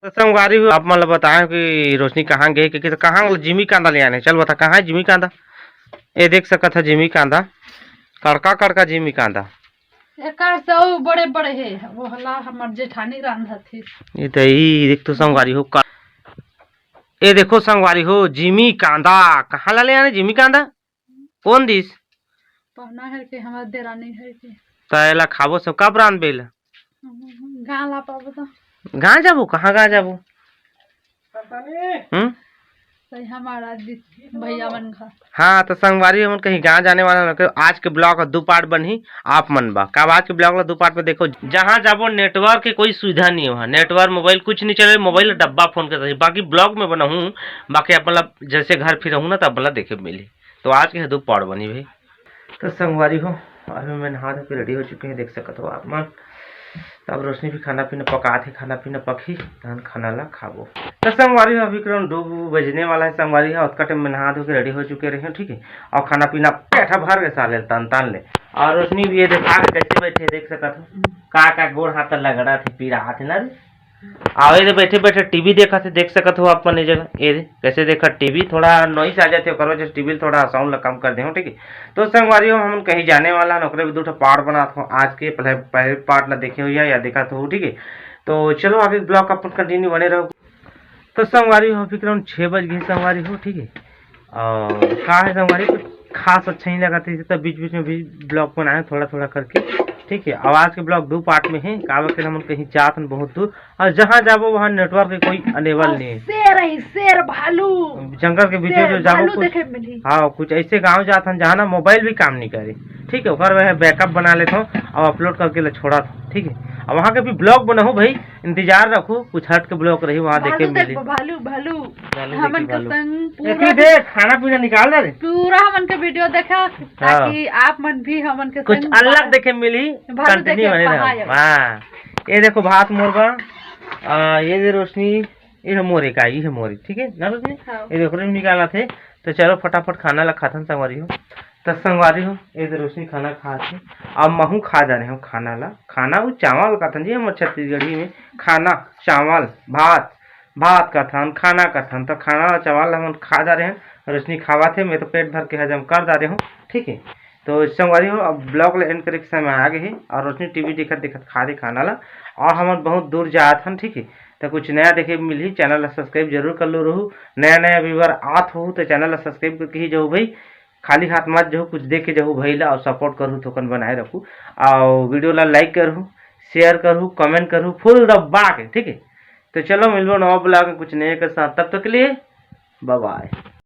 तो संगवारी हो आप मतलब बताएं कि रोशनी कहाँ गई क्योंकि कहाँ जिमी कांदा ले आने चल बता कहाँ है जिमी कांदा। ये देख सकत है जिमी कांदा कड़का कड़का जिमी कांदा एकर से वो बड़े बड़े है वो हला हमर जेठानी रांधत थी। ये तो ये देख तो संगवारी हो ये देखो संगवारी हो जिमी कांदा कहाँ ला ले आने जिमी कांदा कौन दिस पहना है कि हमार देरानी है कि तैला खाबो सब कब रान बेल गाँव ला पाबो तो गाँ जाबो कहाँ गाँ जाबो सही हमारा भैया मन घर। हाँ तो संगवारी हमन कहीं गाँव जाने वाला न आज के ब्लॉग दो पार्ट बनी आप मन बा कब आज के ब्लॉग ला दो पार्ट में देखो जहाँ जाबो नेटवर्क की कोई सुविधा नहीं है नेटवर्क मोबाइल कुछ नहीं चले मोबाइल डब्बा फोन कर बाकी ब्लॉग में बना हूँ बाकी आप मतलब जैसे घर फिर रहूँ ना तब मतलब देखे मिली तो आज के दो पार्ट बनी भाई। तो संगवारी हो अभी मैं नहा धो के रेडी हो चुके हैं देख सकते हो आप मन तब रोशनी भी खाना पीना पका थे खाना पीना पकी तहन खाना ला खाबो। तो संगवारी हो अभी करीब 2 बजने वाला है संगवारी है उतना टाइम में नहा धो के रेडी हो चुके रहे ठीक है और खाना पीना पेटा भर के साले तान ले और रोशनी भी ये देखा के कैसे बैठे देख सकत हो का गोड़ हाथ लगड़ा थे पीरा हाथ ना रे आवे रे बैठे बैठे टीवी देखा थे देख सकत हो आप अपने जगह ये कैसे देखा टीवी थोड़ा नॉइस आ जाते करो जैसे टीवी थोड़ा साउंड कम कर दे ठीक है। तो संगवारी हम कहीं जाने वाला नौकरी भी 2 पार्ट बना था आज के पहले पार्ट ला देखे हुई या देखा तो ठीक है। तो चलो आगे ब्लॉग अपन कंटिन्यू बने रहो। तो संगवारी हो फिर 6 बज गए संगवारी हो ठीक है और कहा है संगवारी कुछ खास अच्छा ही लगा था तो बीच बीच में भी ब्लॉग बनाए थोड़ा थोड़ा करके ठीक है। आवाज के ब्लॉग 2 पार्ट में है कावे के हम कहीं जात बहुत दूर और जहाँ जाबो वहाँ नेटवर्क के कोई अनेबल नहीं है शेर भालू जंगल के बीच जो जाबो हाँ कुछ ऐसे गाँव जात हन जहाँ ना मोबाइल भी काम नहीं करे ठीक है वह बैकअप बना लेता हूँ और अपलोड करके छोड़ा था ठीक है। और वहाँ के भी ब्लॉग बनाऊ भाई इंतजार रखो कुछ हट के ब्लॉग रही वहाँ देखे मिले भालू भालू हमन के संग पूरा देख खाना पीना निकाल दे पूरा हमन के वीडियो देखा ताकि आप मन भी हमन के कुछ अलग देखे मिली कंटिन्यू बने रहो। हाँ ये देखो भात मुर्गा ये दे रोशनी ये मोरे का ये मोरी ठीक है ना रोशनी ये देखो निकाला थे। तो चलो फटाफट खाना ला खाथन संगवारी हो तो संगवारी हो ये रोशनी खाना खा थे अब महू खा जा रहे हो खाना ला खाना वो चावल का था जी हम छत्तीसगढ़ी में खाना चावल भात भात का था खाना का था तो खाना चावल हम खा जा रहे हैं रोशनी खावा थे मैं तो पेट भर के हजम कर जा रहे हूँ ठीक है। तो संगवारी हो अब ब्लॉग एंड करे के समय आ गए और रोशनी टीवी देखत देखत खा दे खाना ला और हम बहुत दूर जात हन ठीक है। तो कुछ नया देखे मिली चैनल सब्सक्राइब जरूर कर लो रहू नया व्यूवर आत हो तो चैनल सब्सक्राइब करके ही जाओ भाई खाली हाथ मत जो कुछ देख के जाऊँ भैया और सपोर्ट करूँ तो बनाए रखूँ और वीडियो ला लाइक करूँ शेयर करूँ कमेंट करूँ फुल दबा के ठीक है। तो चलो मिलो नवा ब्लॉग कुछ नए के साथ तब तक के लिए बाय बाय।